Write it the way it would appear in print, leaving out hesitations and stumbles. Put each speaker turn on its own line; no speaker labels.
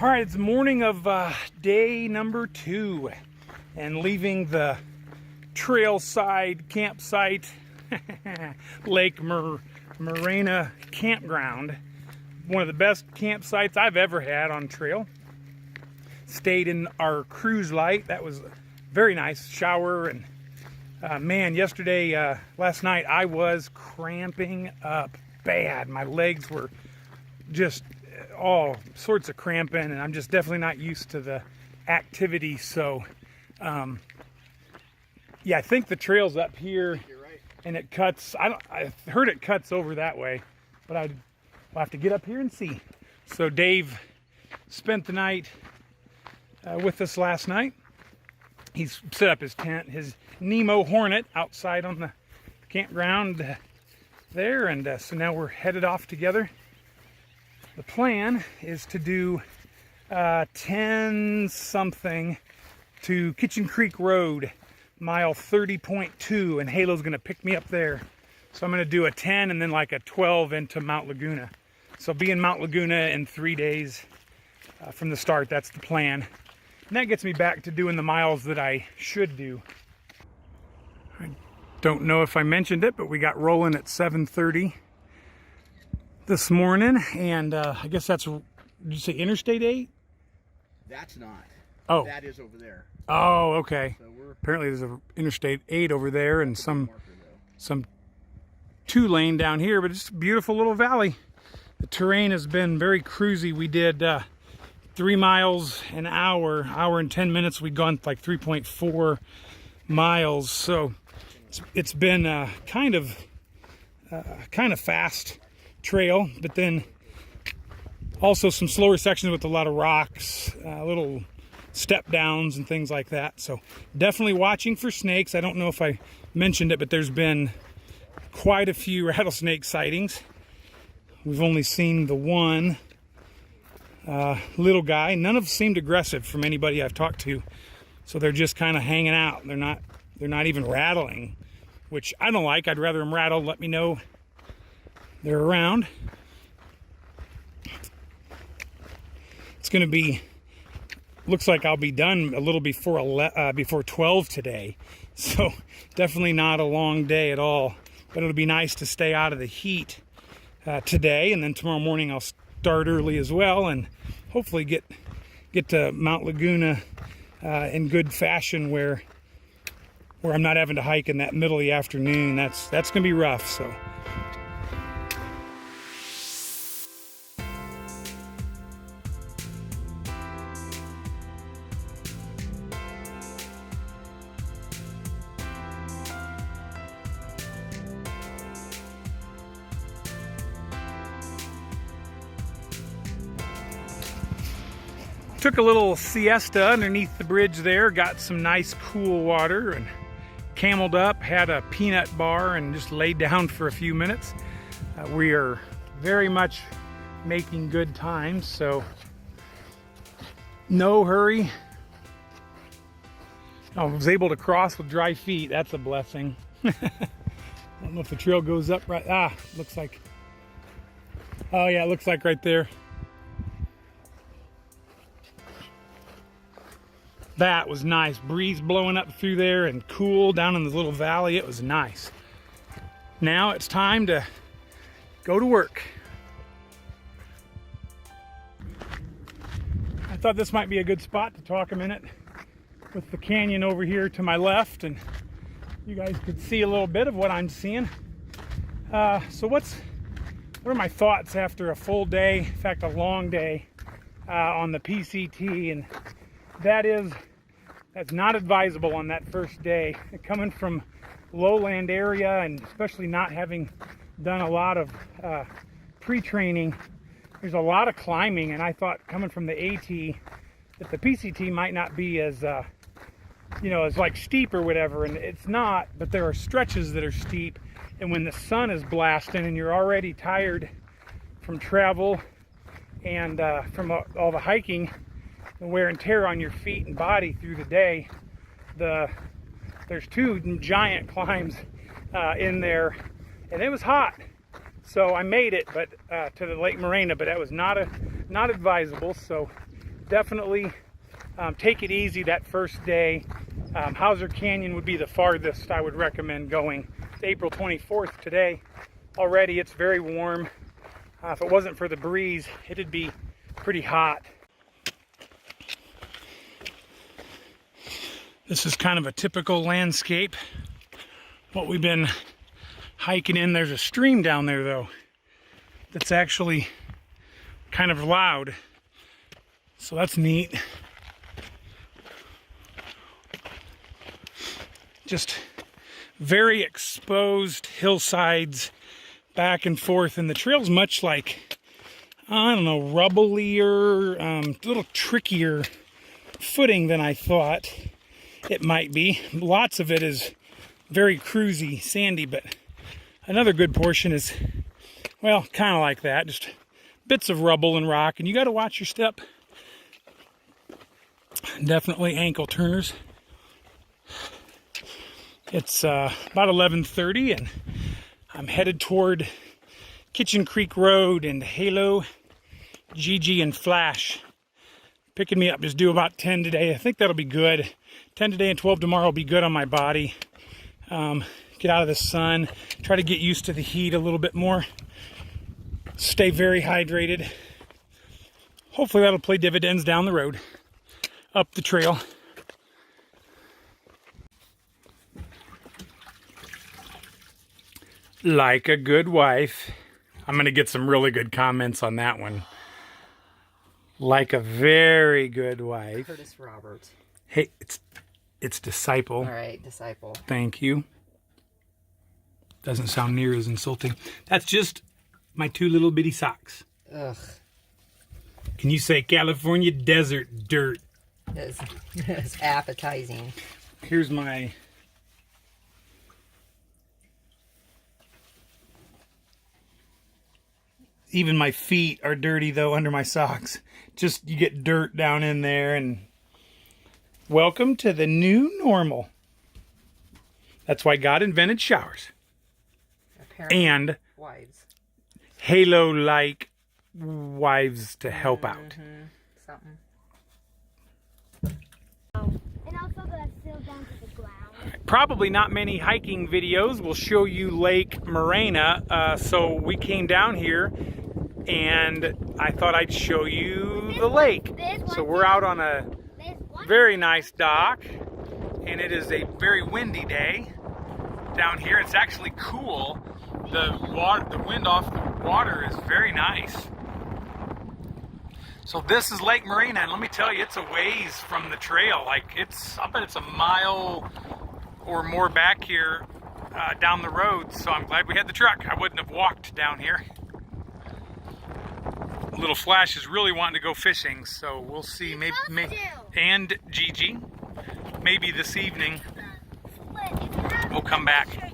All right, it's the morning of day number 2 and leaving the trail side campsite, Lake Morena campground. One of the best campsites I've ever had on trail. Stayed in our cruise light. That was very nice. Shower and man, last night I was cramping up bad. My legs were just all sorts of cramping, and I'm just definitely not used to the activity. So yeah, I think the trail's up here.
You're right.
And it cuts. I heard it cuts over that way, but I'll have to get up here and see. So Dave spent the night with us last night. He's set up his tent, his Nemo Hornet, outside on the campground there, and so now we're headed off together. The plan is to do 10 something to Kitchen Creek Road, mile 30.2, and Halo's going to pick me up there. So I'm going to do a 10 and then like a 12 into Mount Laguna. So I'll be in Mount Laguna in 3 days from the start. That's the plan. And that gets me back to doing the miles that I should do. I don't know if I mentioned it, but we got rolling at 7:30 this morning, and I guess that's, did you say Interstate 8?
That's not.
Oh.
That is over there.
Oh, okay.
So
Apparently there's a Interstate 8 over there and some
marker,
2-lane down here, but it's a beautiful little valley. The terrain has been very cruisy. We did 3 miles an hour and 10 minutes. We'd gone like 3.4 miles. So it's been kind of fast trail, but then also some slower sections with a lot of rocks, little step downs and things like that. So definitely watching for snakes. I don't know if I mentioned it, but there's been quite a few rattlesnake sightings. We've only seen the one little guy. None of them seemed aggressive from anybody I've talked to, so they're just kind of hanging out. They're not even rattling, which I don't like. I'd rather them rattle. Let me know they're around. It's going to be, looks like I'll be done a little before 12 today. So definitely not a long day at all, but it'll be nice to stay out of the heat today. And then tomorrow morning I'll start early as well, and hopefully get to Mount Laguna in good fashion where I'm not having to hike in that middle of the afternoon. That's going to be rough. So took a little siesta underneath the bridge there, got some nice cool water, and cameled up, had a peanut bar, and just laid down for a few minutes. We are very much making good time, so no hurry. I was able to cross with dry feet. That's a blessing. I don't know if the trail goes up right. Looks like. Oh yeah, it looks like right there. That was nice. Breeze blowing up through there and cool down in the little valley. It was nice. Now it's time to go to work. I thought this might be a good spot to talk a minute with the canyon over here to my left, and you guys could see a little bit of what I'm seeing. So what are my thoughts after a full day, in fact a long day on the PCT? And that's not advisable on that first day. Coming from lowland area, and especially not having done a lot of pre-training, there's a lot of climbing, and I thought coming from the AT that the PCT might not be as as like steep or whatever, and it's not, but there are stretches that are steep, and when the sun is blasting and you're already tired from travel and from all the hiking, the wear and tear on your feet and body through the day, there's 2 giant climbs in there, and it was hot. So I made it, but to the Lake Morena, but that was not advisable. So definitely take it easy that first day. Hauser Canyon would be the farthest I would recommend going. It's April 24th today. Already it's very warm. If it wasn't for the breeze, it'd be pretty hot. This is kind of a typical landscape. What we've been hiking in. There's a stream down there though that's actually kind of loud. So that's neat. Just very exposed hillsides back and forth, and the trail's much like, I don't know, rubblier, a little trickier footing than I thought it might be. Lots of it is very cruisy, sandy, but another good portion is, well, kind of like that, just bits of rubble and rock, and you got to watch your step. Definitely ankle turners. It's about 11:30, and I'm headed toward Kitchen Creek Road, and Halo, Gigi, and Flash picking me up is due about 10 today. I think that'll be good. 10 today and 12 tomorrow will be good on my body. Get out of the sun, try to get used to the heat a little bit more. Stay very hydrated. Hopefully that'll pay dividends down the road, up the trail. Like a good wife. I'm going to get some really good comments on that one. Like a very good wife.
Curtis Roberts.
Hey, it's disciple.
All right, disciple.
Thank you. Doesn't sound near as insulting. That's just my two little bitty socks.
Ugh.
Can you say California desert dirt?
It's appetizing.
Here's my... Even my feet are dirty though under my socks. Just you get dirt down in there, and welcome to the new normal. That's why God invented showers.
Apparently,
and
wives.
Halo-like wives to help out.
Something.
And also the seal down to the ground.
Probably not many hiking videos will show you Lake Morena, so we came down here and I thought I'd show you the lake. So we're out on a very nice dock, and it is a very windy day down here. It's actually cool. The wind off the water is very nice. So this is Lake Morena, and let me tell you, it's a ways from the trail. Like I bet it's a mile or more back here down the road. So I'm glad we had the truck. I wouldn't have walked down here. Little Flash is really wanting to go fishing, so we'll see. Maybe and Gigi, maybe this evening we'll come back.